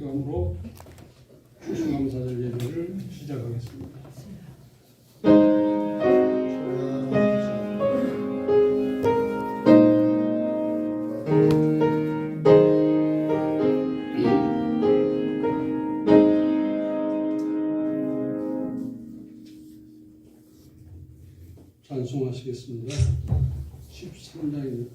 으로 추수감사절 예배를 시작하겠습니다. 찬송하시겠습니다. 13장입니다.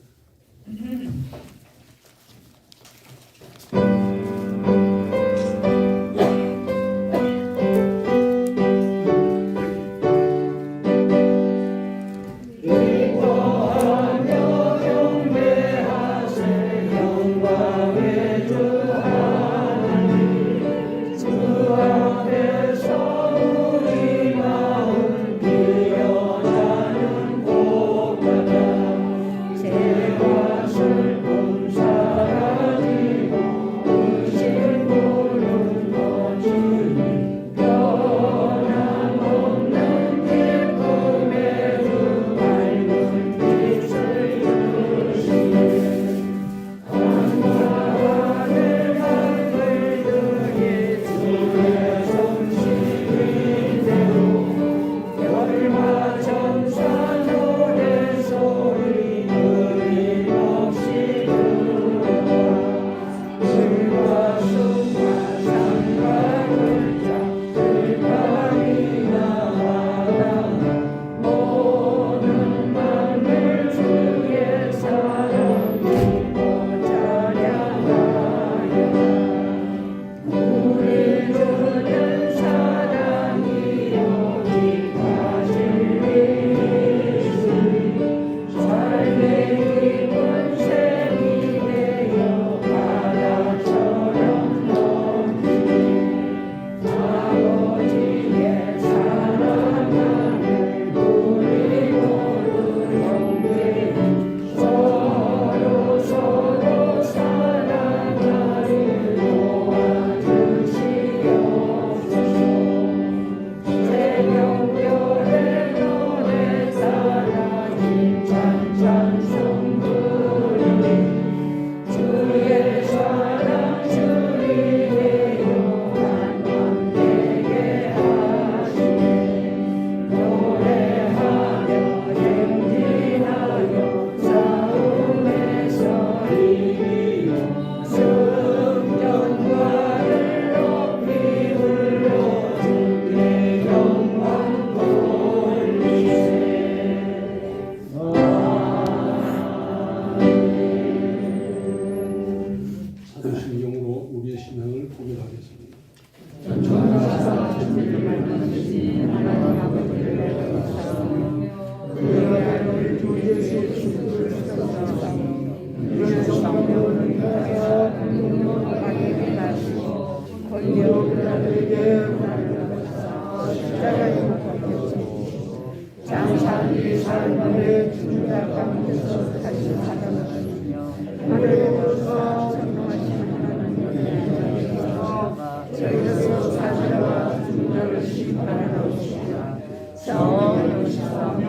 사도신경으로 우리의 신앙을 고백하겠습니다. 장차의 삶의 주자 가운데서 다시 살아나시며 하늘에서 전능하신 하나님께서 저희로서 사자와 죽음을 심판하러 오시라. 성령을 오시사며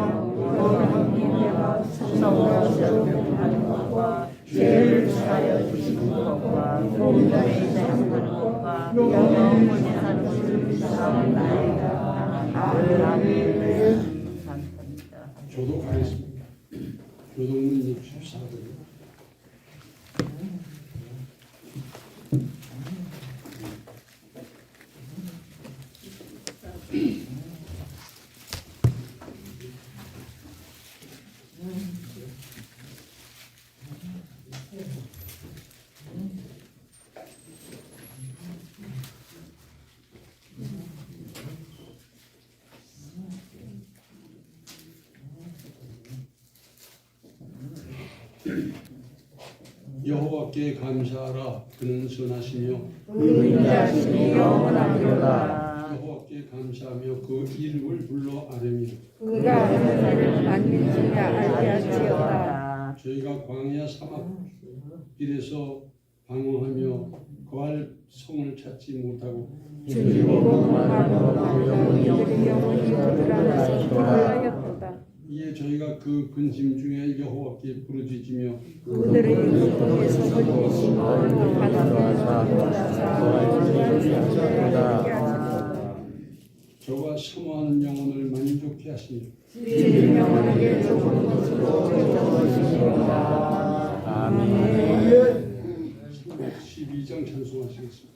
모든 인내와 성성과 ser하는 것과 죄를 사하여 주시는 것과 공의에 대하는 것과 영원히 사는 것을 믿사옵나이다. 아멘. 교독하겠습니다. 교독문 64번. 여호와께 감사하라. 그는 선하시며 의인자심이 영원하리로다. 여호와께 감사하며 그 이름을 불러 아뢰며 그가 하는 일을 만민중에 알게 하시오다. 저희가 광야 사막길에서 방황하며 거할 성을 찾지 못하고 주님이 공부하고 영원히 그들 안에서 거하였도다. 이에 저희가 그 근심 중에 여호와께 부르짖으며 그들의 눈속에서 걸리신 걸로 하나님 저와 사모하는 영혼을 만족케 하시며 주의 영원하게 좋은 것으로 채워주시옵소서. 아멘. 12장 찬송하시겠습니다.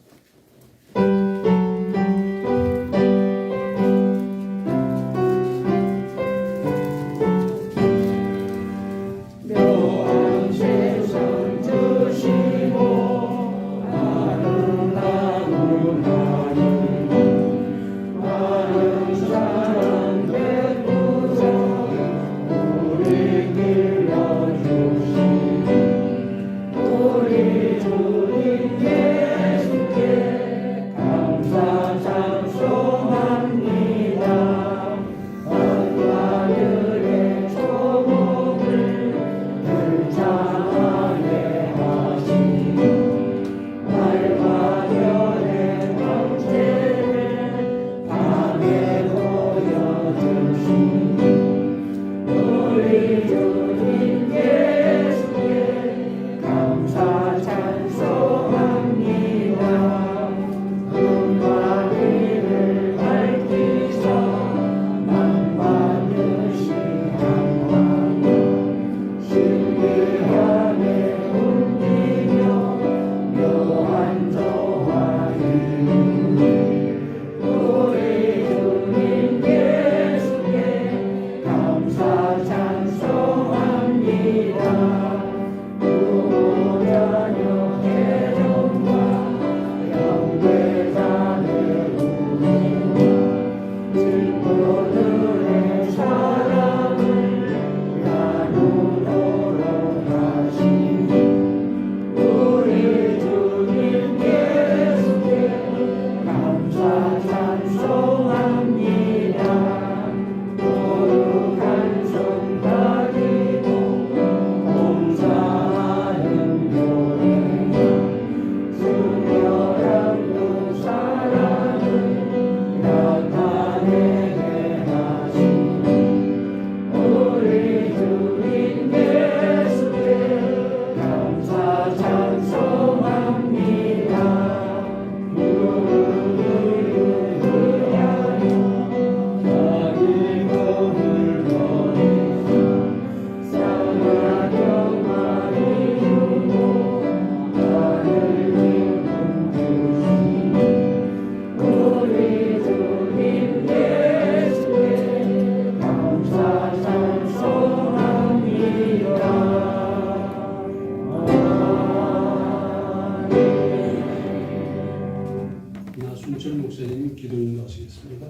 나순철 목사님 기도 인도하시겠습니다.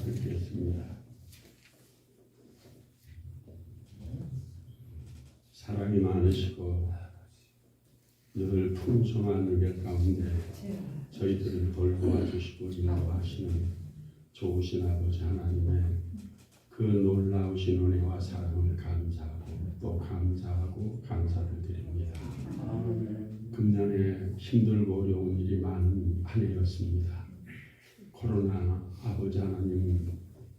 듣겠습니다. 사랑이 많으시고 늘 풍성한 은혜 가운데 저희들을 돌보아 주시고 인도하시는 좋으신 아버지 하나님의 그 놀라우신 은혜와 사랑을 감사하고 또 감사하고 감사를 드립니다. 금년에 힘들고 어려운 일이 많은 한 해였습니다. 코로나 아버지 하나님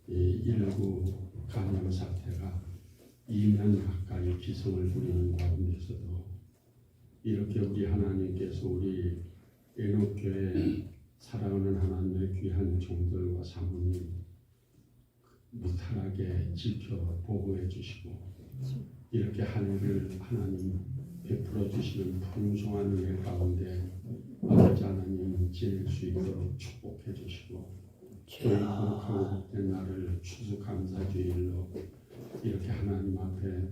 이 19 감염 사태가 2년 가까이 기승을 부리는 가운데서도 이렇게 우리 하나님께서 우리 애녹교회 사랑하는 하나님의 귀한 종들과 사모님 무탈하게 지켜 보호해 주시고 이렇게 한 해를 하나님 베풀어 주시는 풍성한 은혜 가운데 아버지 하나님 지낼 수 있도록 축복해 주시고 또 거룩하고 복된 날을 추수감사주일로 이렇게 하나님 앞에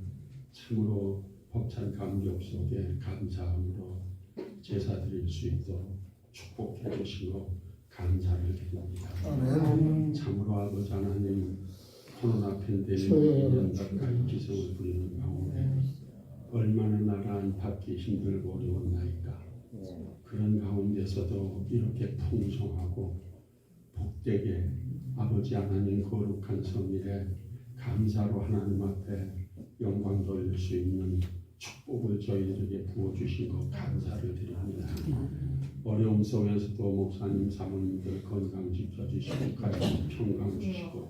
참으로 벅찬 감격 속에 감사함으로 제사 드릴 수 있도록 축복해 주시고 감사를 드립니다. 참으로 아버지 하나님 코로나 팬데믹 2년 가까이 기승을 부리는 가운데 얼마나 나라 안팎이 힘들고 어려운 나이까 그런 가운데서도 이렇게 풍성하고 복되게 아버지 하나님 거룩한 성일에 감사로 하나님 앞에 영광 돌릴 수 있는 축복을 저희들에게 부어주신 것 감사를 드립니다. 어려움 속에서도 목사님 사모님들 건강 지켜주시고 가족 평강 주시고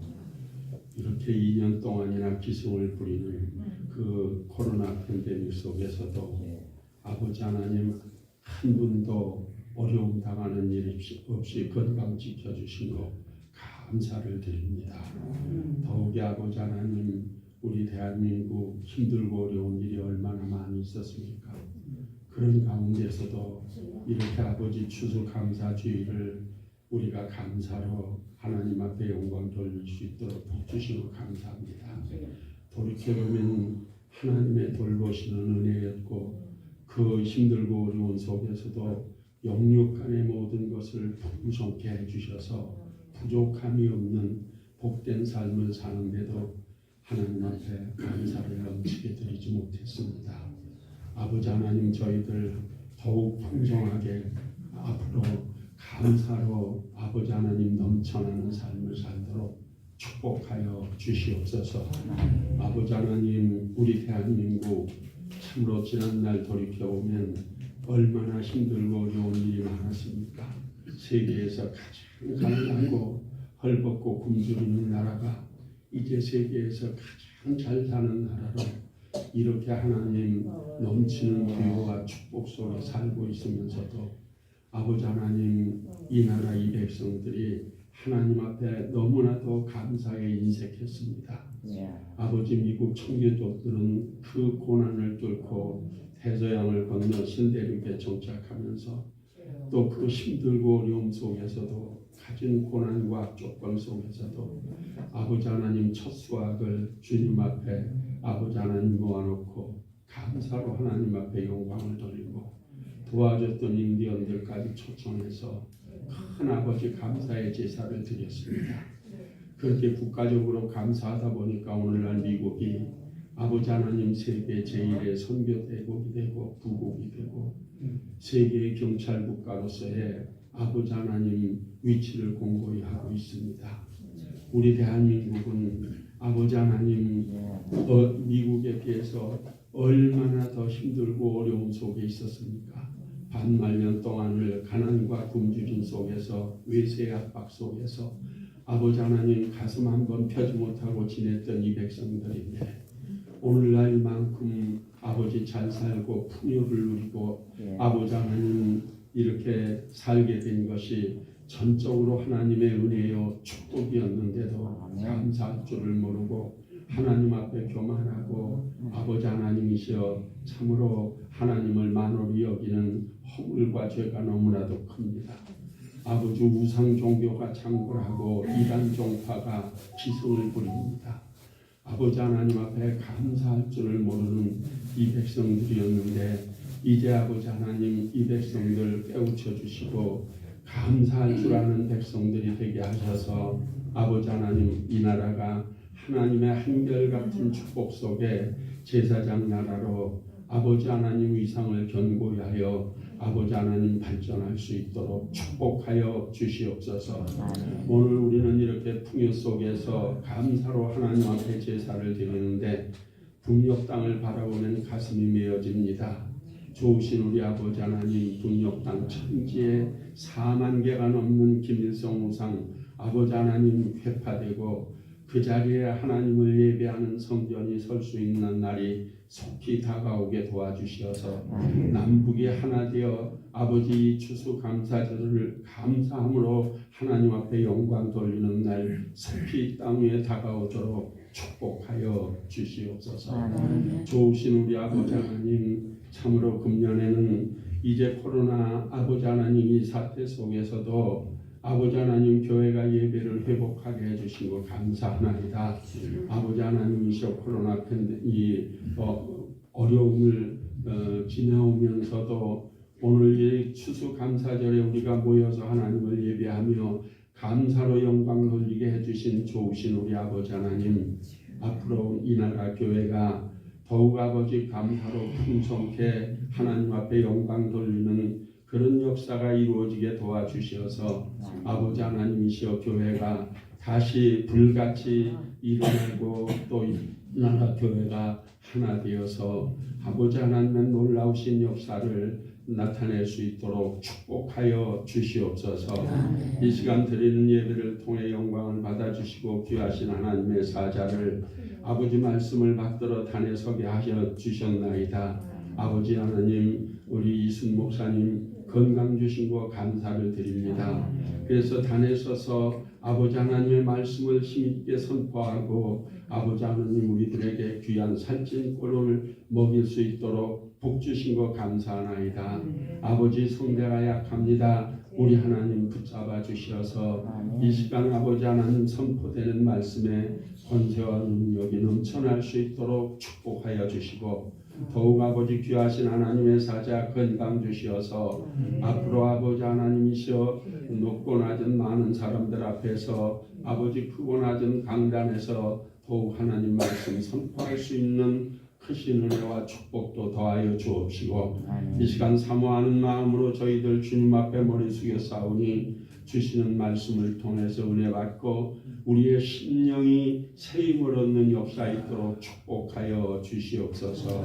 이렇게 2년 동안이나 기승을 부리는 그 코로나 팬데믹 속에서도 아버지 하나님 한 분도 어려움 당하는 일 없이 건강 지켜주신 것 감사를 드립니다. 더욱이 아버지 하나님 우리 대한민국 힘들고 어려운 일이 얼마나 많이 있었습니까? 그런 가운데서도 이렇게 아버지 추수감사주의를 우리가 감사로 하나님 앞에 영광 돌릴 수 있도록 복주신 것 감사합니다. 돌이켜보면 하나님의 돌보시는 은혜였고 그 힘들고 어려운 속에서도 영육간의 모든 것을 풍성케 해주셔서 부족함이 없는 복된 삶을 사는데도 하나님 앞에 감사를 넘치게 드리지 못했습니다. 아버지 하나님 저희들 더욱 풍성하게 앞으로 감사로 아버지 하나님 넘쳐나는 삶을 살도록 축복하여 주시옵소서. 아버지 하나님 우리 대한민국 참으로 지난날 돌이켜보면 얼마나 힘들고 어려운 일이 많았습니까? 세계에서 가장 가난하고 헐벗고 굶주리는 나라가 이제 세계에서 가장 잘 사는 나라로 이렇게 하나님 넘치는 기회와 축복 속에 살고 있으면서도 아버지 하나님 이 나라 이 백성들이 하나님 앞에 너무나도 감사에 인색했습니다. 아버지 미국 청교도들은 그 고난을 뚫고 대서양을 건너 신대륙에 정착하면서 또 그 힘들고 어려움 속에서도 가진 고난과 조건 속에서도 아버지 하나님 첫 수확을 주님 앞에 아버지 하나님 모아놓고 감사로 하나님 앞에 영광을 돌리고 도와줬던 인디언들까지 초청해서 큰 아버지 감사의 제사를 드렸습니다. 그렇게 국가적으로 감사하다 보니까 오늘날 미국이 아버지 하나님 세계 제1의 선교 대국이 되고 부국이 되고 세계의 경찰 국가로서의 아버지 하나님 위치를 공고히 하고 있습니다. 우리 대한민국은 아버지 하나님 미국에 비해서 얼마나 더 힘들고 어려움 속에 있었습니까? 반말년 동안을 가난과 굶주림 속에서 외세의 압박 속에서 아버지 하나님 가슴 한번 펴지 못하고 지냈던 이 백성들인데 오늘날만큼 아버지 잘 살고 풍요를 누리고 아버지 하나님 이렇게 살게 된 것이 전적으로 하나님의 은혜요 축복이었는데도 감사할 줄을 모르고 하나님 앞에 교만하고 아버지 하나님이시여 참으로 하나님을 만홀히 여기는 허물과 죄가 너무나도 큽니다. 아버지 우상 종교가 창궐하고 이단 종파가 기승을 부립니다. 아버지 하나님 앞에 감사할 줄을 모르는 이 백성들이었는데 이제 아버지 하나님 이 백성들 깨우쳐 주시고 감사할 줄 아는 백성들이 되게 하셔서 아버지 하나님 이 나라가 하나님의 한결같은 축복 속에 제사장 나라로 아버지 하나님 위상을 견고히 하여 아버지 하나님 발전할 수 있도록 축복하여 주시옵소서. 오늘 우리는 이렇게 풍요 속에서 감사로 하나님 앞에 제사를 드리는데 북녘 땅을 바라보는 가슴이 메어집니다. 좋으신 우리 아버지 하나님 북녘 땅 천지에 4만 개가 넘는 김일성 우상 아버지 하나님 회파되고 그 자리에 하나님을 예배하는 성전이 설 수 있는 날이 속히 다가오게 도와주시어서 남북이 하나 되어 아버지 추수감사절을 감사함으로 하나님 앞에 영광 돌리는 날 속히 땅 위에 다가오도록 축복하여 주시옵소서. 좋으신 우리 아버지 하나님 참으로 금년에는 이제 코로나 아버지 하나님 이 사태 속에서도 아버지 하나님 교회가 예배를 회복하게 해주신 것 감사하나이다. 아버지 하나님이시여 코로나 이 어려움을 지나오면서도 오늘 이 추수감사절에 우리가 모여서 하나님을 예배하며 감사로 영광 돌리게 해주신 좋으신 우리 아버지 하나님 앞으로 이 나라 교회가 더욱 아버지 감사로 풍성케 하나님 앞에 영광 돌리는 그런 역사가 이루어지게 도와주셔서 아버지 하나님이시여 교회가 다시 불같이 일어나고 또 나라 교회가 하나 되어서 아버지 하나님의 놀라우신 역사를 나타낼 수 있도록 축복하여 주시옵소서. 이 시간 드리는 예배를 통해 영광을 받아주시고 귀하신 하나님의 사자를 아버지 말씀을 받들어 단에 서게 하여 주셨나이다. 아버지 하나님, 우리 이순 목사님 건강 주신 거 감사를 드립니다. 그래서 단에 서서 아버지 하나님의 말씀을 힘있게 선포하고 아버지 하나님 우리들에게 귀한 살찐 꼴을 먹일 수 있도록 복 주신 거 감사하나이다. 아버지 성대가 약합니다. 우리 하나님 붙잡아 주셔서 이 시간 아버지 하나님 선포되는 말씀에 권세와 능력이 넘쳐날 수 있도록 축복하여 주시고 더욱 아버지 귀하신 하나님의 사자 건강 주시어서 앞으로 아버지 하나님이시여 높고 낮은 많은 사람들 앞에서 아버지 크고 낮은 강단에서 더욱 하나님 말씀 선포할 수 있는 크신 은혜와 축복도 더하여 주옵시고 이 시간 사모하는 마음으로 저희들 주님 앞에 머리 숙여 싸우니 주시는 말씀을 통해서 은혜 받고 우리의 심령이 새 힘을 얻는 역사 있도록 축복하여 주시옵소서.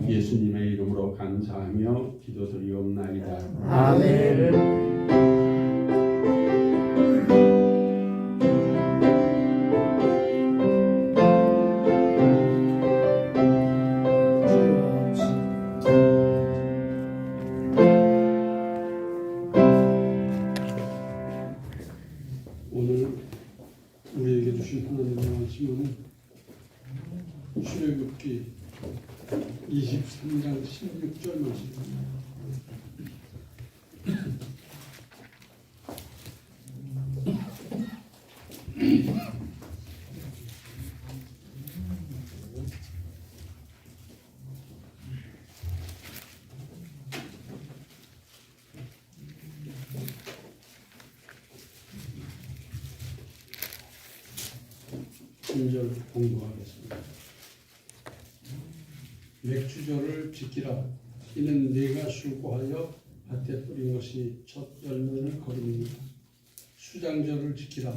예수님의 이름으로 감사하며 기도드리옵나이다. 아멘. 오늘 우리에게 주신 하나님의 말씀은 출애굽기 23장 16절 말씀입니다. 절 공부하겠습니다. 맥주절을 지키라. 이는 네가 수고하여 밭에 뿌린 것이 첫 열매를 거두니라. 수장절을 지키라.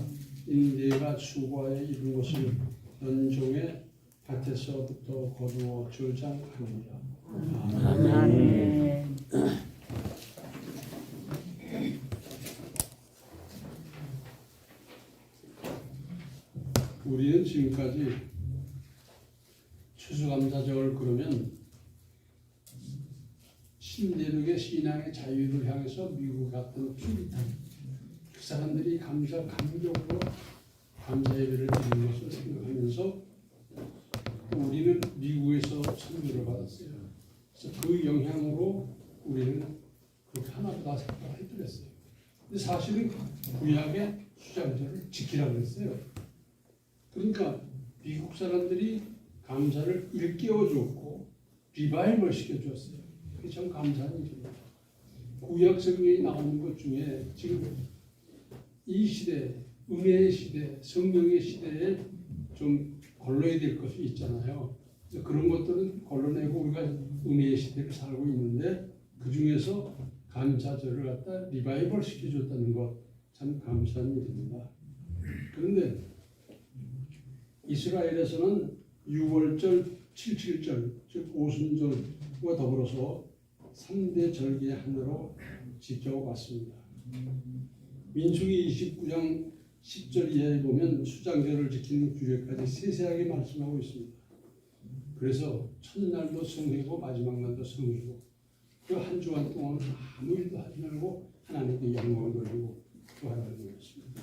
이는 네가 수고하여 이룬 것을 연종의 밭에서부터 거두어 저장하니라. 아멘. 우리는 지금까지 추수감사절을 그러면 신대륙의 신앙의 자유를 향해서 미국 같은 퓨리탄 그 사람들이 감격으로 감사 예배를 드리는 것을 생각하면서 우리는 미국에서 선교를 받았어요. 그래서 그 영향으로 우리는 그렇게 하나보다 생각을 해드렸어요. 근데 사실은 구약의 수장절을 지키라고 했어요. 그러니까 미국 사람들이 감사를 일깨워줬고 리바이벌 시켜줬어요. 그게 참 감사한 일입니다. 구약 성경에 나오는 것 중에 지금 이 시대, 은혜의 시대, 성령의 시대에 좀 걸러야 될 것이 있잖아요. 그래서 그런 것들은 걸러내고 우리가 은혜의 시대를 살고 있는데 그 중에서 감사절을 갖다 리바이벌 시켜줬다는 것 참 감사한 일입니다. 그런데 이스라엘에서는 6월절, 77절, 즉 오순절과 더불어서 3대 절기의 하나로 지켜왔습니다. 민수기 29장 10절 이하에 보면 수장절을 지키는 규례까지 세세하게 말씀하고 있습니다. 그래서 첫날도 성회고 마지막 날도 성회고 그 한 주간 동안 아무 일도 하지 말고 하나님께 영광을 돌리고 구하라는 것입니다.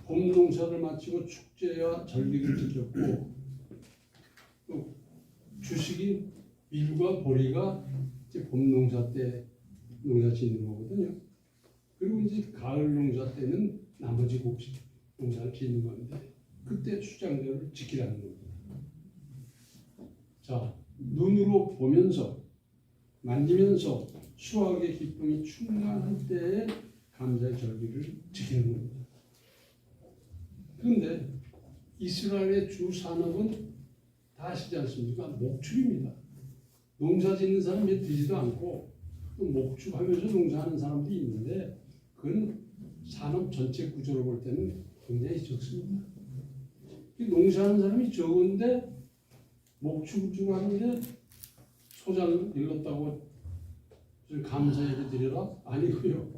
봄 농사를 마치고 축제와 절기를 지켰고 또 주식인 밀과 보리가 이제 봄 농사 때 농사 짓는 거거든요. 그리고 이제 가을 농사 때는 나머지 곡식 농사를 짓는 건데 그때 수장절을 지키라는 겁니다. 자, 눈으로 보면서 만지면서 수확의 기쁨이 충만한 때에 감사의 절기를 지키는 겁니다. 그런데 이스라엘의 주 산업은 다 아시지 않습니까? 목축입니다. 농사 짓는 사람이 되지도 않고 또 목축하면서 농사하는 사람도 있는데 그건 산업 전체 구조로 볼 때는 굉장히 적습니다. 농사하는 사람이 적은데 목축하는데 소장 일렀다고 감사예배 드려라? 아니고요.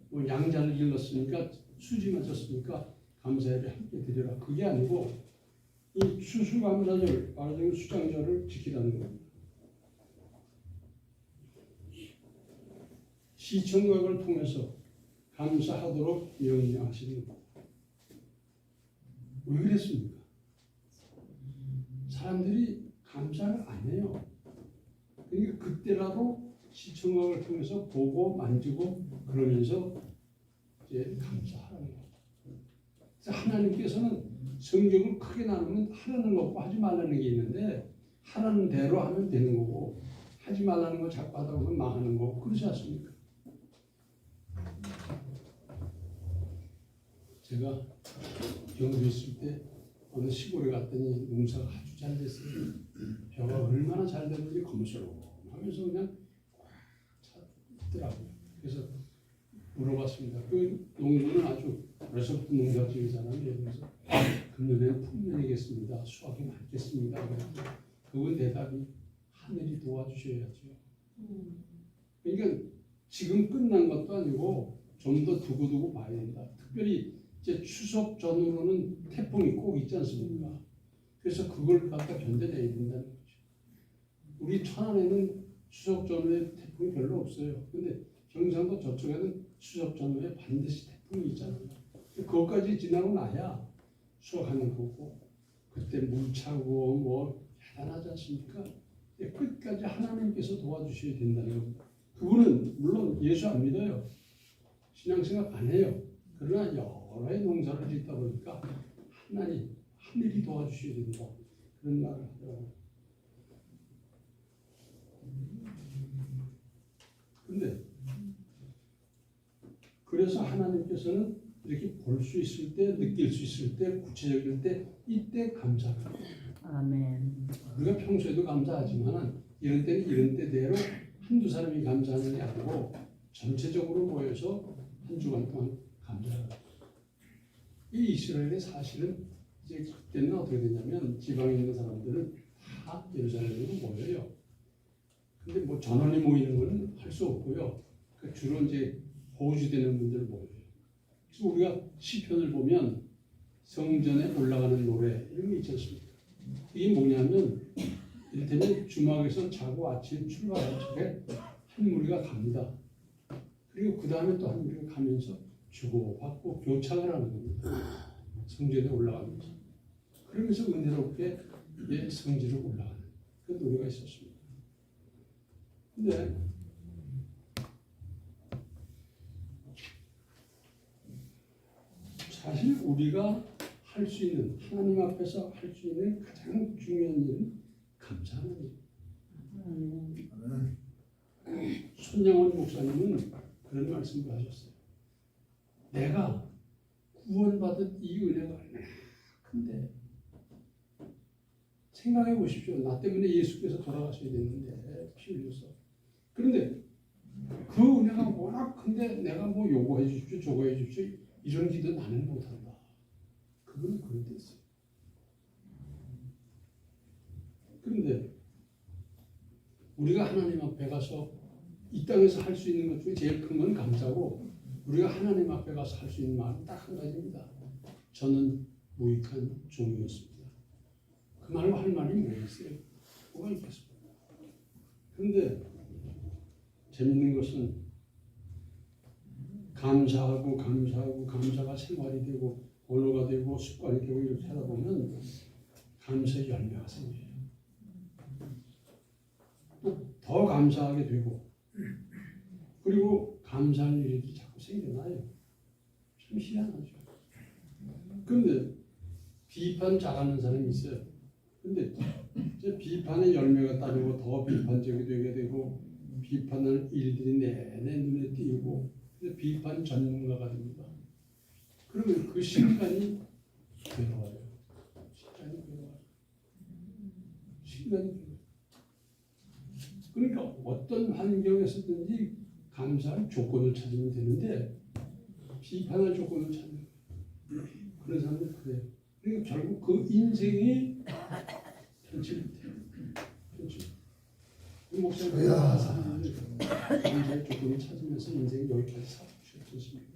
뭐 양자를 일렀으니까 수지 맞췄으니까 감사예배 함께 드려라. 그게 아니고 이 추수감사절, 말하자면 수장절을 지키라는 겁니다. 시청각을 통해서 감사하도록 명령하시는 겁니다. 왜 그랬습니까? 사람들이 감사를 안 해요. 그러니까 그때라도 시청각을 통해서 보고 만지고 그러면서 이제 감사하라는 거예요. 그래서 하나님께서는 성경을 크게 나누면 하라는 거 없고 하지 말라는 게 있는데 하라는 대로 하면 되는 거고 하지 말라는 거 자꾸 하다 보면 망하는 거고 그렇지 않습니까? 제가 경주에 있을 때 어느 시골에 갔더니 농사가 아주 잘 됐어요. 벼가 얼마나 잘 됐는지 거무스름하면서 그냥 꽉 있더라고요. 그래서 물어봤습니다. 그 농부는 아주 어려서부터 농사 지은 사람이에요. 그래서 금년에는 풍년이겠습니다. 수확이 많겠습니다. 그건 대답이 하늘이 도와주셔야죠. 그러니까 지금 끝난 것도 아니고 좀 더 두고두고 봐야 된다. 특별히 이제 추석 전후로는 태풍이 꼭 있지 않습니까? 그래서 그걸 갖다 견뎌내야 된다는 거죠. 우리 천안에는 추석 전후에 태풍이 별로 없어요. 근데 경상도 저쪽에는 추석 전후에 반드시 태풍이 있잖아요. 그것까지 지나고 나야 수확하는 거고 그때 물 차고 뭐 대단하지 않습니까? 끝까지 하나님께서 도와주셔야 된다는 겁니다. 그분은 물론 예수 안 믿어요. 신앙생활 안 해요. 그러나 여러 해 농사를 짓다 보니까 하늘이 도와주셔야 된다. 그런 말을 하더라고요. 근데 그래서 하나님께서는 이렇게 볼 수 있을 때, 느낄 수 있을 때, 구체적일 때, 이때 감사를 해요. 아멘. 우리가 평소에도 감사하지만 이런 때는 이런 때대로 한두 사람이 감사하는 게 아니고 전체적으로 모여서 한 주간 동안 감사를 해요. 이 이스라엘의 사실은 이제 그때는 어떻게 되냐면 지방에 있는 사람들은 다 예루살렘으로 모여요. 근데 뭐 전원이 모이는 거는 할 수 없고요. 그러니까 주로 이제 보주되는 분들 모여요. 그래서 우리가 시편을 보면 성전에 올라가는 노래 이런 게 있지 않습니까? 이게 뭐냐면 이를테면 주막에서 자고 아침 출발할 적에 한 무리가 갑니다. 그리고 그 다음에 또 한 무리가 가면서 주고받고 교창을 하는 겁니다. 성전에 올라가면서 그러면서 은혜롭게 성지로 올라가는 그 노래가 있었습니다. 근데 사실 우리가 할 수 있는 하나님 앞에서 할 수 있는 가장 중요한 일은 감사하는 일. 손양원 목사님은 그런 말씀을 하셨어요. 내가 구원받은 이 은혜가 얼마나 큰데 생각해 보십시오. 나 때문에 예수께서 돌아가셔야 됐는데 피 흘려서. 그런데 그 은혜가 워낙 큰데 내가 뭐 요구해 주십시오, 저거 해 주십시오 이런 기도 나는 못한다. 그분은 그런 데 있어요. 그런데 우리가 하나님 앞에 가서 이 땅에서 할 수 있는 것 중에 제일 큰 건 감사고 우리가 하나님 앞에 가서 할 수 있는 말은 딱 한 가지입니다. 저는 무익한 종이었습니다. 그 말로 할 말이 뭐겠어요? 뭐가 있겠습니까? 그런데 재밌는 것은 감사가 생활이 되고 언어가 되고 습관이 되고 이렇게 하다 보면 감사의 열매가 생겨요. 또 더 감사하게 되고 그리고 감사할 일이 자꾸 생겨나요. 참 희한하죠. 그런데 비판 잘하는 사람이 있어요. 근데 이제 비판의 열매가 따르고 더 비판적이 되게 되고 비판하는 일들이 내내 눈에 띄고 비판 전문가가 됩니다. 그러면 그 시간이 괴로워요. 시간이 괴로워요. 그러니까 어떤 환경에서든지 감사할 조건을 찾으면 되는데 비판할 조건을 찾는 거예요. 그런 사람들 그래요. 그러니까 결국 그 인생이 편집이 돼요. 편집. 목사님 사람들 감사의 조건을 찾으면서 인생이 여기까지 살아오셨습니다.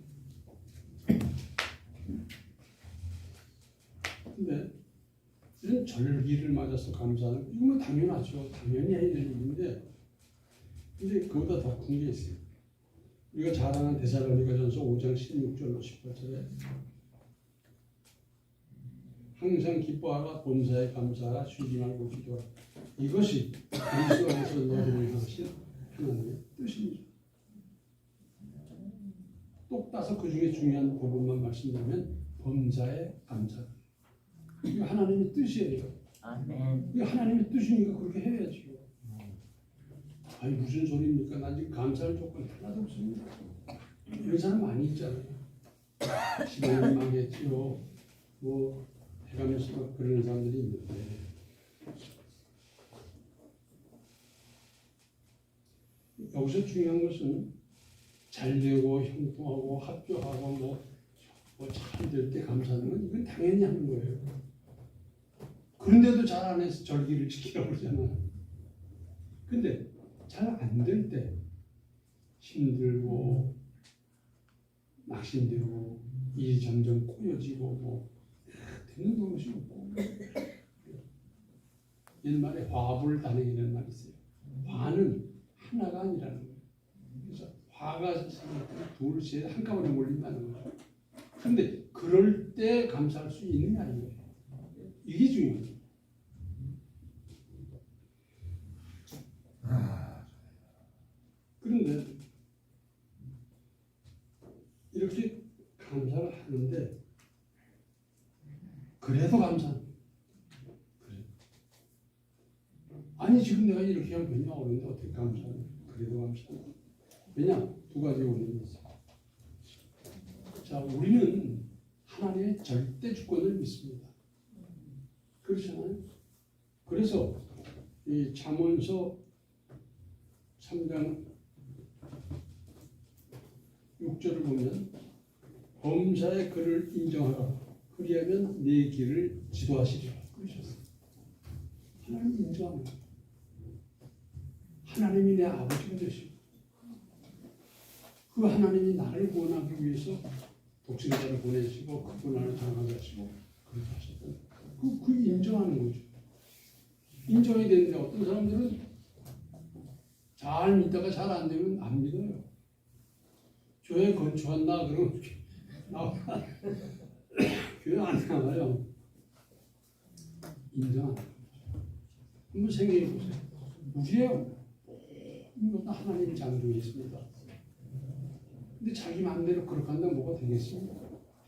근데 이런 절기를 맞아서 감사하는 이건 뭐 당연하죠. 당연히 해야 될 일인데 근데 그보다 더 큰 게 있어요. 우리가 잘 아는 데살로니가전서 5장 16절로 18절에 항상 기뻐하라 범사에 감사하라 쉬지 말고 기도하라. 이것이 그리스도 안에서 너희를 향하신 하나님의 뜻입니다. 똑 따서 그 중에 중요한 부분만 말씀드리면 범사에 감사. 이게 하나님의 뜻이에요. 아멘. 이게 하나님의 뜻이니까 그렇게 해야죠. 아니 무슨 소리입니까? 난 지금 감사할 조건 하나도 없습니다. 이런 사람 많이 있잖아요. 시간이 망했지요. 뭐 해가면서 그러는 사람들이 있는데 여기서 중요한 것은 잘 되고 형통하고 합격하고 뭐 잘 될 때 감사하는 건 이건 당연히 하는 거예요. 그런데도 잘 안 해서 절기를 지키라고 그러잖아요. 근데 잘 안 될 때 힘들고 낙심되고 일이 점점 꼬여지고 뭐 되는 것이 없고 옛말에 화불단행이라는 말이 있어요. 화는 하나가 아니라는 거예요. 그래서 화가 둘, 셋 한꺼번에 몰린다는 거죠. 근데 그럴 때 감사할 수 있느냐 이거예요. 이게 중요해요. 그런데 이렇게 감사를 하는데 그래도 감사합니다. 그래. 아니 지금 내가 이렇게 하면 되냐 그런데 어떻게 감사하냐. 그래도 감사합니다. 왜냐? 두 가지 원인이 있어요. 자, 우리는 하나님의 절대 주권을 믿습니다. 그렇잖아요. 그래서 이 잠언서 3장 6절을 보면 범사의 그를 인정하라. 그리하면 네 길을 지도하시리라. 그러셨어요. 하나님 인정하는 거예요. 하나님이 내 아버지가 되시고 그 하나님이 나를 구원하기 위해서 독생자를 보내시고 그 고난을 당하게 하시고 그렇게 하셨던 그 인정하는 거죠. 인정이 되는데 어떤 사람들은 잘 믿다가 잘 안 되면 안 믿어요. 교회 건축한다 그러면 나와 교회 안 나가요. 인정 안 해요. 한번 생각해 보세요. 우리요 이것도 하나님 장중에 있습니다. 근데 자기 마음대로 그렇게 한다면 뭐가 되겠습니까?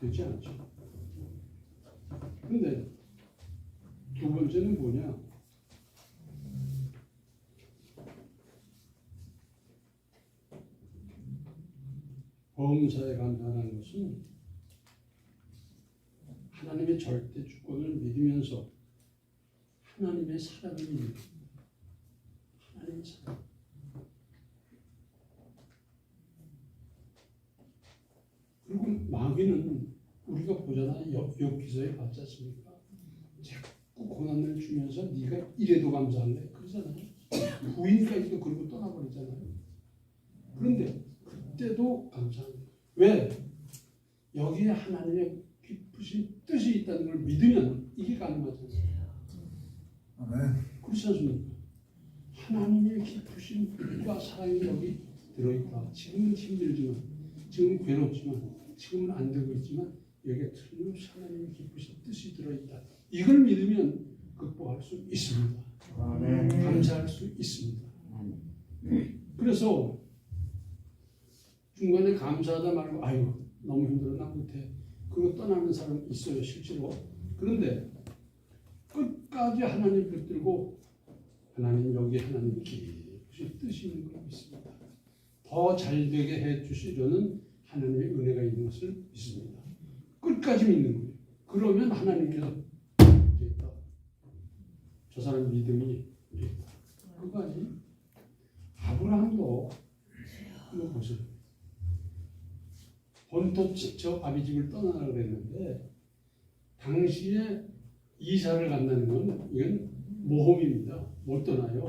되지 않죠. 근데 두 번째는 뭐냐? 범사에 감사하는 것은 하나님의 절대 주권을 믿으면서 하나님의 사랑을 믿는 하나님의 사랑. 그리고 마귀는 우리가 보잖아요. 욥기서에 봤지 않습니까? 자꾸 고난을 주면서 네가 이래도 감사할래? 그러잖아요. 부인까지도 그러고 떠나버리잖아요. 그런데 그때도 감사합니다. 왜? 여기에 하나님의 깊으신 뜻이 있다는 걸 믿으면 이게 가능하잖아요. 아멘. 그렇지 않습니까? 하나님의 깊으신 뜻과 사랑이 여기 들어있다. 지금은 힘들지만, 지금은 괴롭지만, 지금은 안 되고 있지만 여기에 틀림없이 하나님의 깊으신 뜻이 들어있다. 이걸 믿으면 극복할 수 있습니다. 아멘. 감사할 수 있습니다. 그래서 중간에 감사하다 말고 아유 너무 힘들어 나 못해 그거 떠나는 사람 있어요 실제로. 그런데 끝까지 하나님 붙들고 하나님 여기 하나님 깊으신 뜻이 있는 걸 믿습니다. 더 잘되게 해주시려는 하나님의 은혜가 있는 것을 믿습니다. 끝까지 믿는 거예요. 그러면 하나님께서 됐다. 저 사람 믿음이 됐다. 그거 아니에요? 아브라함도 이거 보세요. 본토 저 아비 집을 떠나라 그랬는데 당시에 이사를 간다는 건 이건 모험입니다. 못 떠나요.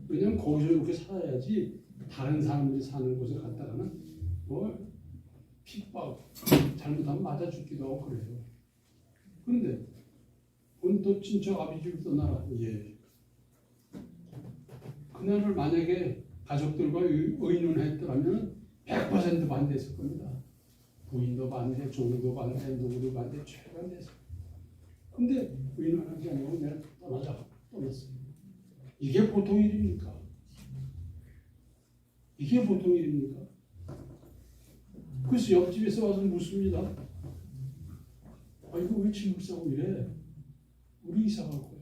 왜냐면 거기서 이렇게 살아야지 다른 사람들이 사는 곳에 갔다가는 뭐 핍박, 잘못하면 맞아 죽기도 하고 그래요. 그런데 본토 친척 아비집을 떠나라. 예. 그날을 만약에 가족들과 의논했더라면 100% 반대했을 겁니다. 부인도 반대, 종도 반대, 누구도 반대, 최고 반대했을 겁니다. 근데 의논하지 않고 내가 떠나자. 떠났어요. 이게 보통 일입니까? 이게 보통 일입니까? 그래서 옆집에서 와서 묻습니다. 아, 이거 왜 짐을 싸고 이래? 우리 이사 갈 거야.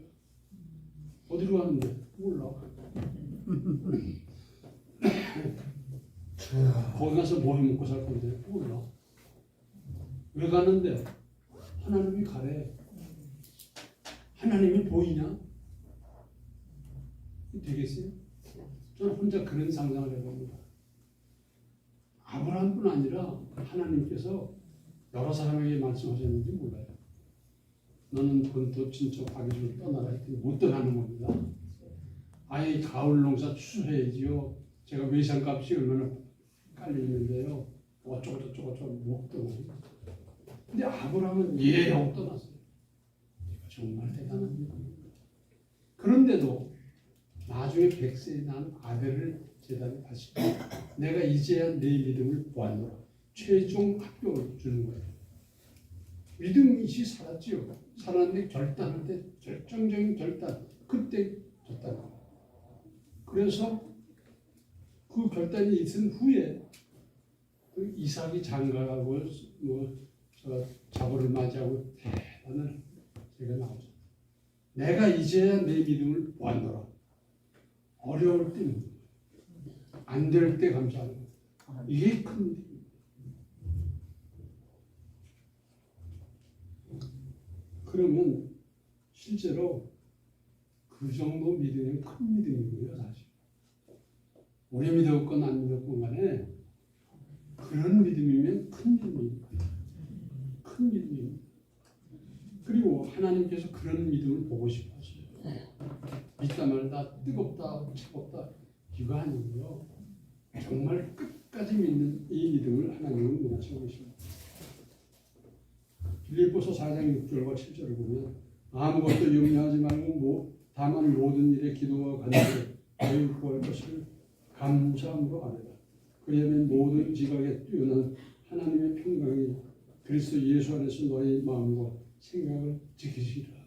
어디로 가는데? 몰라. 거기 가서 뭐 해먹고 살 건데? 몰라. 왜 가는데? 하나님이 가래. 하나님이 보이냐? 되겠어요? 저는 혼자 그런 상상을 해봅니다. 아브라함뿐 아니라 하나님께서 여러 사람에게 말씀하셨는지 몰라요. 너는 본토 친척 아비집을 떠나라 했더니 못 떠나는 겁니다. 아예 가을 농사 추수해야지요. 제가 외상값이 얼마나 깔리는데요. 어쩌고저쩌고 못 떠나요. 근데 아브라함은 예 하고 떠났어요. 정말 대단한 일입니다. 그런데도 나중에 100세에 난 아들을 제단에 바치고 내가 이제야 내 믿음을 보았노라. 최종 합격을 주는 거예요. 믿음이 살았지요. 살았는데 결단할 때 결정적인 결단, 그때 결단. 그래서 그 결단이 있은 후에 그 이삭이 장가가고 자보를 맞이하고 대단한 제가 나오죠. 내가 이제야 내 믿음을 보았노라. 어려울 때는 안 될 때 감사하는 거예요. 이게 큰 믿음입니다. 그러면 실제로 그 정도 믿음이 큰 믿음이고요, 사실. 오래 믿었건 안 믿었건 간에 그런 믿음이면 큰 믿음입니다. 큰 믿음입니다. 그리고 하나님께서 그런 믿음을 보고 싶어 하셔요. 믿다 말다, 뜨겁다, 차갑다, 이거 아니고요. 정말 끝까지 믿는 이 믿음을 하나님은 원하시고 계십니다. 빌립보서 4장 6절과 7절을 보면 아무것도 염려하지 말고 다만 모든 일에 기도와 간절히 너희 구할 것을 감사함으로 하리라. 그리하면 모든 지각에 뛰어난 하나님의 평강이 그리스도 예수 안에서 너희 마음과 생각을 지키시리라.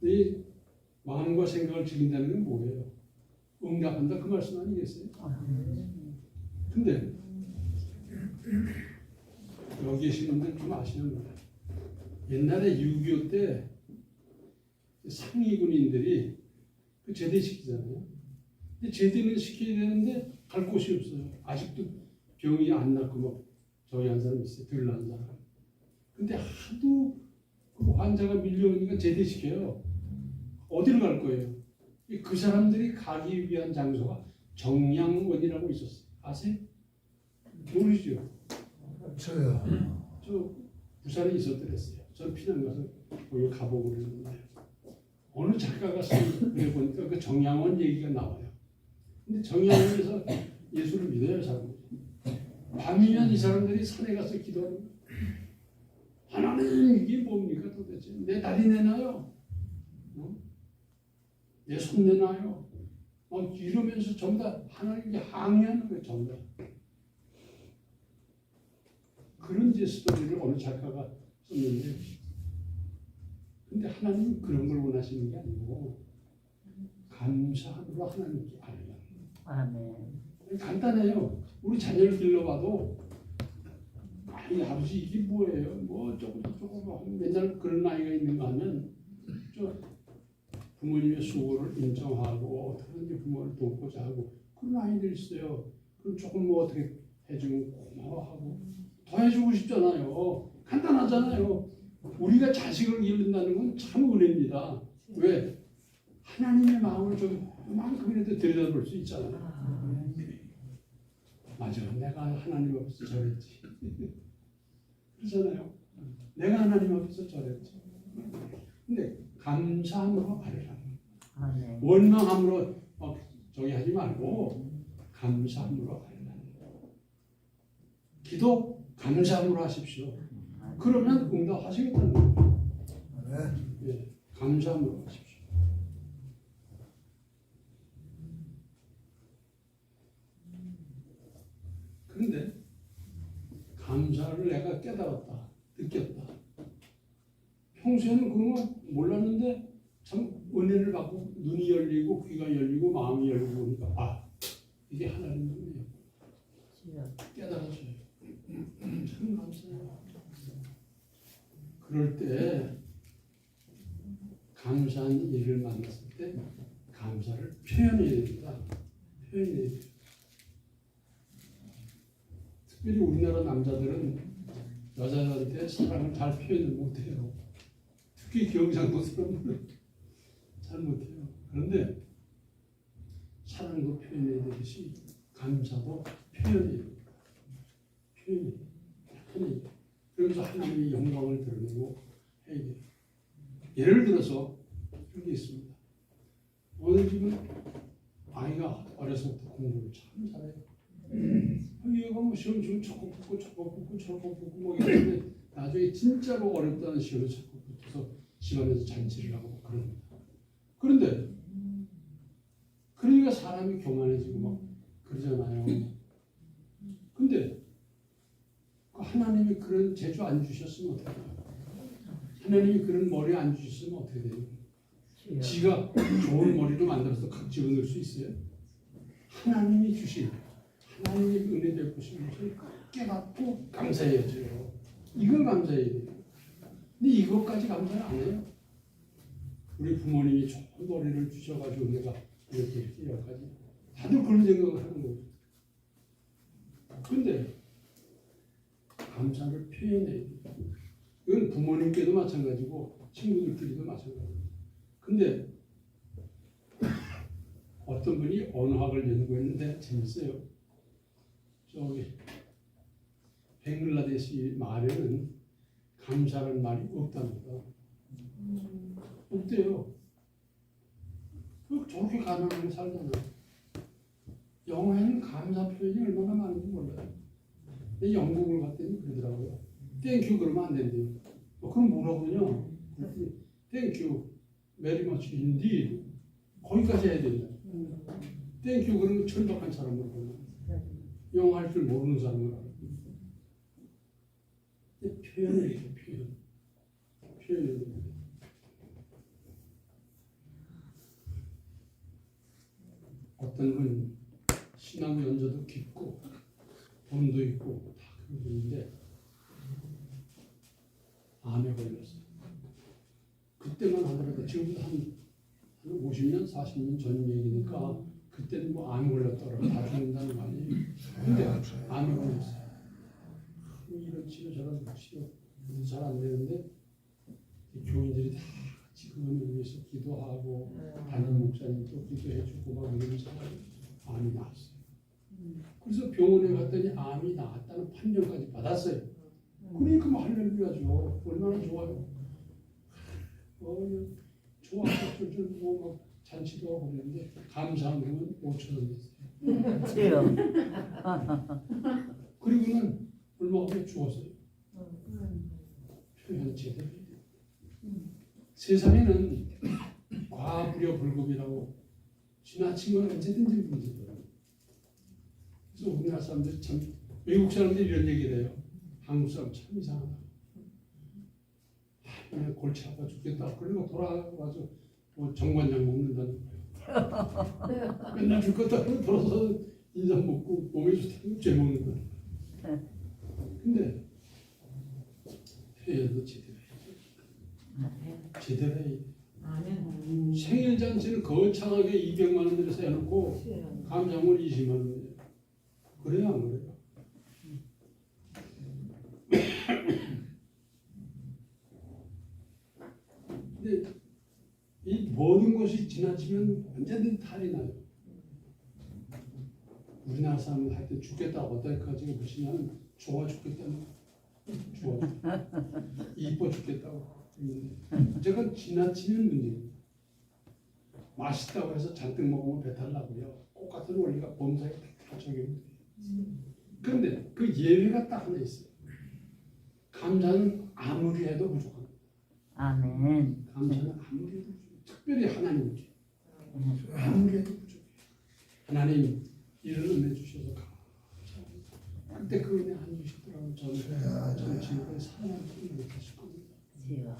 이 마음과 생각을 지킨다는 건 뭐예요? 응답한다 그 말씀 아니겠어요? 근데 여기 계신 분들 좀 아시는 거예요. 옛날에 6.25 때 상위군인들이 그 제대시키잖아요. 근데 제대는 시켜야 되는데 갈 곳이 없어요. 아직도 병이 안 낫고 뭐 저희 한 사람 있어요. 덜 난 사람. 근데 하도 그 환자가 밀려오니까 제대시켜요. 어디로 갈 거예요? 그 사람들이 가기 위한 장소가 정량원이라고 있었어요. 아세요? 모르시죠? 저요. 저 부산에 있었더랬어요. 저 피난 가서 거기 가보고 그랬는데 어느 작가가 쓴 보니까 그 정량원 얘기가 나와요. 근데 정량원에서 예수를 믿어요, 사람들이. 밤이면 이 사람들이 산에 가서 기도하는 거예요. 하나님 이게 뭡니까 도대체? 내 다리 내놔요. 내 손 내놔요. 이러면서 전부 다 하나님께 항의하는 거예요. 전부 다. 그런 이제 스토리를 어느 작가가 썼는데 근데 하나님은 그런 걸 원하시는 게 아니고 감사함으로 하나님께 알려요. 아멘. 간단해요. 우리 자녀를 길러봐도 아니 아버지 이게 뭐예요? 뭐 저거 맨날 그런 아이가 있는가 하면 저 부모님의 수고를 인정하고 어떻게든지 부모를 돕고자 하고 그런 아이들 있어요. 그럼 조금 뭐 어떻게 해주면 고마워하고 더 해주고 싶잖아요. 간단하잖아요. 우리가 자식을 기른다는 건 참 은혜입니다. 왜? 하나님의 마음을 좀 그만큼이라도 들여다볼 수 있잖아요. 맞아, 내가 하나님 없어 저랬지. 그러잖아요. 내가 하나님 앞에서 절했죠. 근데 감사함으로 하리라. 아멘. 원망함으로 저기 하지 말고 감사함으로 하리라. 기도 감사함으로 하십시오. 그러면 응답하시겠다는 거예요. 아멘. 예, 감사함으로 하십시오. 그런데 감사를 내가 깨달았다, 느꼈다. 평소에는 그런 거 몰랐는데 참 은혜를 받고 눈이 열리고 귀가 열리고 마음이 열리고 보니까 아, 이게 하나님의 은혜였구나. 깨달았어요. 참 감사해요. 그럴 때 감사한 일을 만났을 때 감사를 표현해야 됩니다. 표현해야 돼요. 특별히 우리나라 남자들은 여자들한테 사랑을 잘 표현을 못해요. 특히 경상도 사람들은 잘 못해요. 그런데 사랑도 표현해야 되듯이 감사도 표현해야 됩니다. 표현해야 돼요. 그러면서 하나님의 영광을 드러내고 해야 돼요. 예를 들어서 이런 게 있습니다. 어느 집은 아이가 어려서부터 공부를 참 잘해요. 얘가 뭐 시험 지금 저거 붙고 저거 붙고 뭐 이러는데 나중에 진짜로 어렵다는 시험에 자꾸 붙어서 집안에서 잔치를 하고 그럽니다. 그런데 그러니까 사람이 교만해지고 막 그러잖아요. 근데 하나님이 그런 재주 안 주셨으면 어떻게 돼요? 하나님이 그런 머리 안 주셨으면 어떻게 돼요? 지가 좋은 머리로 만들어서 각 집어넣을 수 있어요? 하나님이 주신 하나님의 은혜 베푸신 것을 깨닫고 감사해야죠. 이걸 감사해야 돼요. 근데 이것까지 감사를 안 해요. 우리 부모님이 좋은 머리를 주셔가지고 내가 이렇게 여기까지 다들 그런 생각을 하는 거죠. 근데 감사를 표현해야 돼요. 이건 부모님께도 마찬가지고 친구들끼리도 마찬가지고. 근데 어떤 분이 언어학을 연구했는데 재밌어요. 저기 벵글라데시 말에는 감사라는 말이 없답니다. 없대요. 저렇게 가난하게 살잖아요. 영어에는 감사 표현이 얼마나 많은지 몰라요. 근데 영국을 갔더니 그러더라고요. 땡큐 그러면 안 된대요. 그럼 뭐라고 그러냐? 그랬더니 땡큐 very much indeed 거기까지 해야 된다. 땡큐 그러면 천박한 사람을 보나 영어 할 줄 모르는 사람을 알아. 근데 표현을 해요. 표현을 해요. 어떤 분 신앙 연조도 깊고 돈도 있고 다 그런 분인데 암에 걸렸어요. 그때만 하더라도 지금부터 한 50년, 40년 전 얘기니까 그때는 뭐 암에 걸렸더라도 다 죽는다는 거 아니에요. 근데 암에 걸렸어요. 이런 치료 저런 치료 잘 안 되는데 교인들이 다 같이 그분을 위해서 기도하고 담임 목사님도 기도해주고 막 이러면서 암이 나았어요. 그래서 병원에 갔더니 암이 나았다는 판정까지 받았어요. 그러니까 뭐 할렐루야죠. 얼마나 좋아요. 좋아서 뭐 잔치도 하고 그랬는데 감사한 건 5,000원 됐어요. 그리고는 얼마 후에 죽었어요. 표현 제대로 해야 돼요. 세상에는 과부려불급이라고 지나친 건 언제든지 문제더라고요. 그래서 우리나라 사람들이 참 외국 사람들이 이런 얘기를 해요. 한국 사람 참 이상하다. 그냥 골치 아파 죽겠다. 그러고 돌아가서 뭐 정관장 먹는다는 거예요. 맨날 죽겠다. 그러고 돌아서 인삼 먹고 몸에 좋다고 죄 먹는 거예요. 근데 회의도 제대로 해야죠. 제대로 해야 돼. 생일 잔치를 거창하게 200만 원 들여서 해놓고 감장을 20만 원. 그래야 안 그래요? 근데 이 모든 것이 지나치면 언제든 탈이 나요. 우리나라 사람들 하여튼 죽겠다 어떨까지 보시면 좋아 죽겠다는 주어줘. 이뻐 죽겠다고. 저건 지나치는 문제입니다. 맛있다고 해서 잔뜩 먹으면 배탈 나고요. 똑같은 원리가 범사에 다 적용돼요. 그런데 그 예외가 딱 하나 있어요. 감사는 아무리 해도 부족합니다. 아멘. 감사는 아무리 해도 부족해요. 특별히 하나님께 아무리 해도 부족해요. 하나님 이런 은혜 주셔서 감사합니다. 그때 그 은혜 안 주시더라면 저는 지금까지 살아남지 못했을 겁니다. 주여.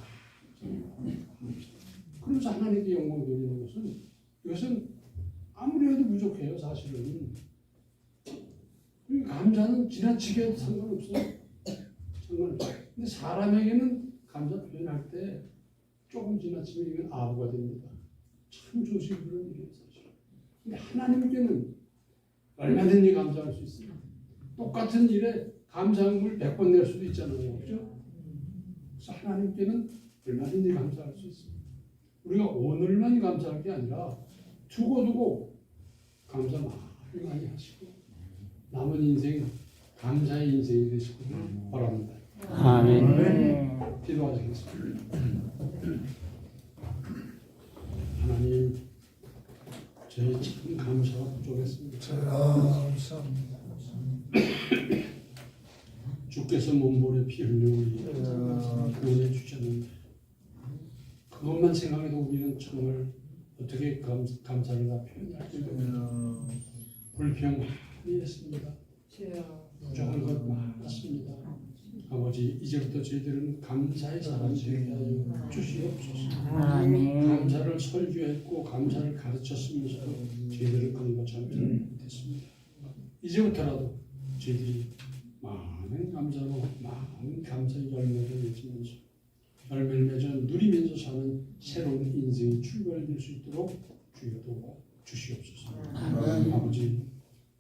그래서 하나님께 영광 돌리는 것은 이것은 아무리 해도 부족해요. 사실은 감사는 지나치게 해도 상관없어요. 상관없어요. 근데 사람에게는 감사 표현할 때 조금 지나치면 이건 아부가 됩니다. 참 조심히 그런 일이에요. 사실. 근데 하나님께는 얼마든지 감사할 수 있어요. 똑같은 일에 감사한 걸 100번 낼 수도 있잖아요. 그렇죠? 그래서 하나님께는 얼마든지 감사할 수 있어요. 우리가 오늘만 감사할 게 아니라 두고두고 감사 많이 하시고 남은 인생 감사의 인생이 되시길 바랍니다. 아멘. 기도하시겠습니다. 하나님, 저희 참 감사가 부족했습니다. 감사합니다. 주께서 몸보에 피 흘려 우리 구원해 주셨는데 그것만 생각해도 우리는 정말 어떻게 감사를 다 표현할 수 있는 불평 많이 했습니다. 부족한 것 많았습니다. 아버지, 이제부터 저희들은 감사의 사람이 되게 하여 주시옵소서. 아멘. 감사를 설교했고 감사를 가르쳤으면서도 저희들은 그런 것처럼 못했습니다. 이제부터라도 저희들이 많은 감사로 많은 감사의 열매를 맺으면서 열매를 맺어 누리면서 사는 새로운 인생이 출발될 수 있도록 주여 도와 주시옵소서. 아버지,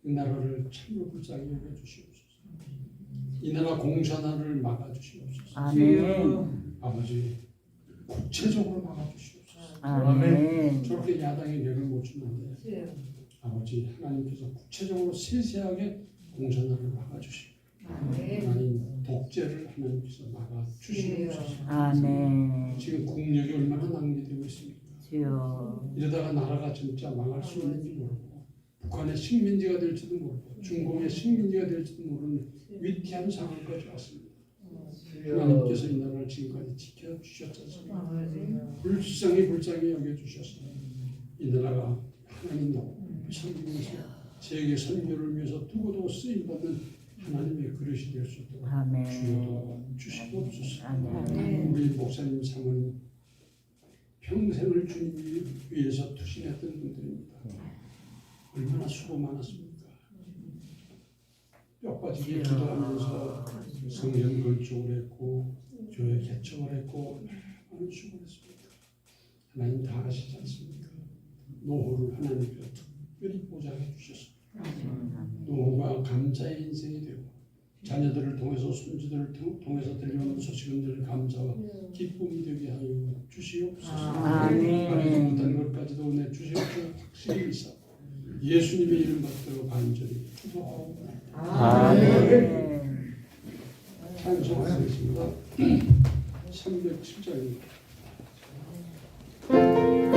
이 나라를 참으로 불쌍히 여겨 주시옵소서. 이 나라 공산화를 막아 주시옵소서. 아멘. 아버지, 구체적으로 막아 주시옵소서. 아멘. 저렇게 야당이 뇌를 못 주는데 아버지, 하나님께서 구체적으로 세세하게 공산화를 막아 주시고 하나님 독재를 하나님께서 막아 주시옵소서. 아멘. 지금 국력이 얼마나 낭비되고 있습니까? 주여. 이러다가 나라가 진짜 망할 수 있는지 모르고 북한의 식민지가 될지도 모르고 중공의 식민지가 될지도 모르는 위태한 상황까지 왔습니다. 하나님께서 이 나라를 지금까지 지켜주셨습니다. 불쌍히 여겨주셔서 이 나라가 하나님 높이 섬기면서 세계 선교를 위해서 두고두고 쓰임받는 하나님의 그릇이 될 수 있도록 아멘. 주여 주시옵소서. 아멘. 우리 목사님 사모님 평생을 주님 위해서 투신했던 분들입니다. 얼마나 수고 많았습니까? 뼈 빠지게 기도하면서 성경 건축을 했고 교회 개척을 했고 많은 수고를 했습니다. 하나님 다 아시지 않습니까? 노후를 하나님께서 특별히 보장해 주셔서 노후가 감사의 인생이 되고 자녀들을 통해서 손주들을 통해서 들려오는 소식들 감사와 기쁨이 되게 하여 주시옵소서. 알지 못한 것까지도 은혜 주시옵소서. 확실히 있어 예수님의 이름 받들어 간절히 기도하옵나이다. 아멘. 찬송하겠습니다. 307장입니다. 아멘.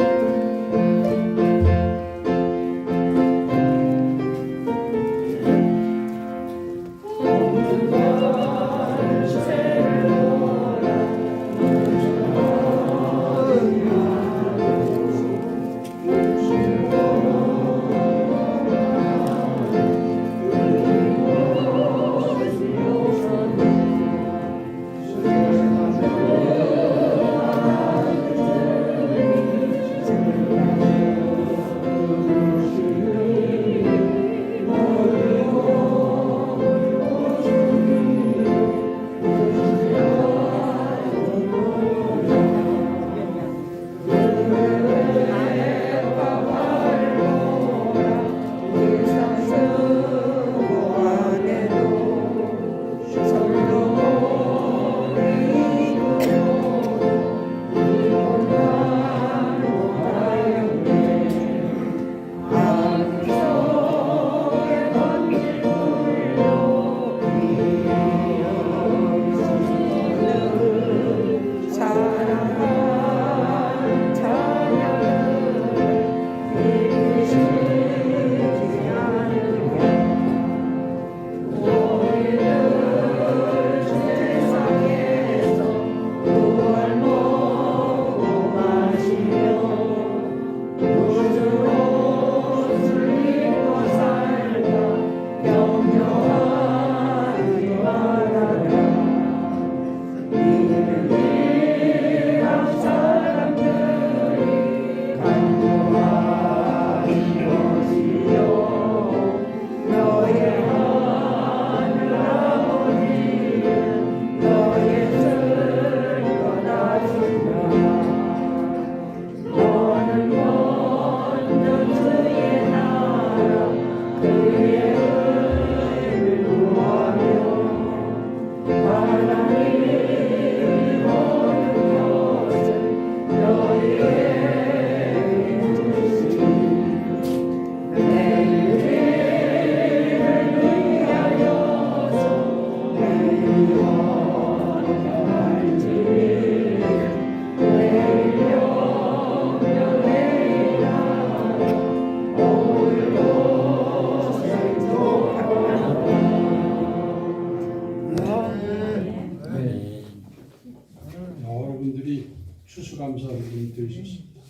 추수감사를 드리셨습니다.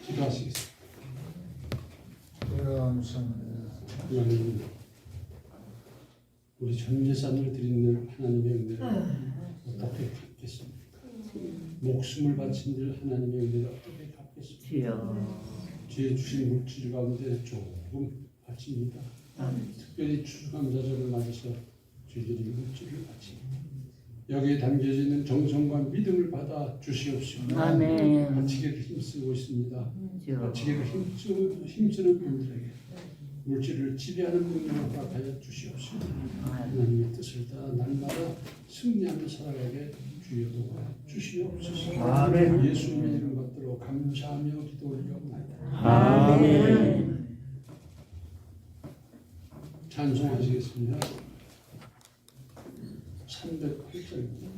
기도하시겠습니다. 감사합니다. 하나님, 우리 전 재산을 드리는 하나님의 은혜를 어떻게 갚겠습니까? 목숨을 바친 들 하나님의 은혜를 어떻게 갚겠습니까? 주여. 주의 주신 물질 가운데 조금 바칩니다. 특별히 추수감사절을 맞아서 주들이 물질을 바칩니다. 여기에 담겨져 있는 정성과 믿음을 받아 주시옵시고 아멘. 바치기를 힘쓰고 있습니다. 주여. 바치기를 힘쓰는 분들에게 물질을 지배하는 능력을 허락하여 주시옵시고 하나님의 뜻을 따라 날마다 승리하며 살아가게 주여 도와 주시옵소서. 아멘. 예수님의 이름 받들어 감사하며 기도 올리옵나이다. 아멘. 찬송하시겠습니다. 308절입니다.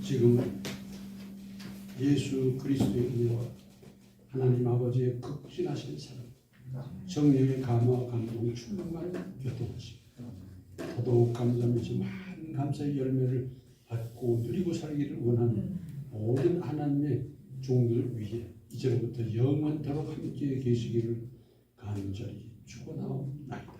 지금 예수 그리스도의 은혜와 하나님 아버지의 극진하신 사랑, 성령의 감화와 감동이 충만히 교통하시고 더더욱 감사하면서 많은 감사의 열매를 받고 누리고 살기를 원하는 모든 하나님의 종들 위해 이제로부터 영원토록 함께 계시기를 간절히 축원하옵나이다.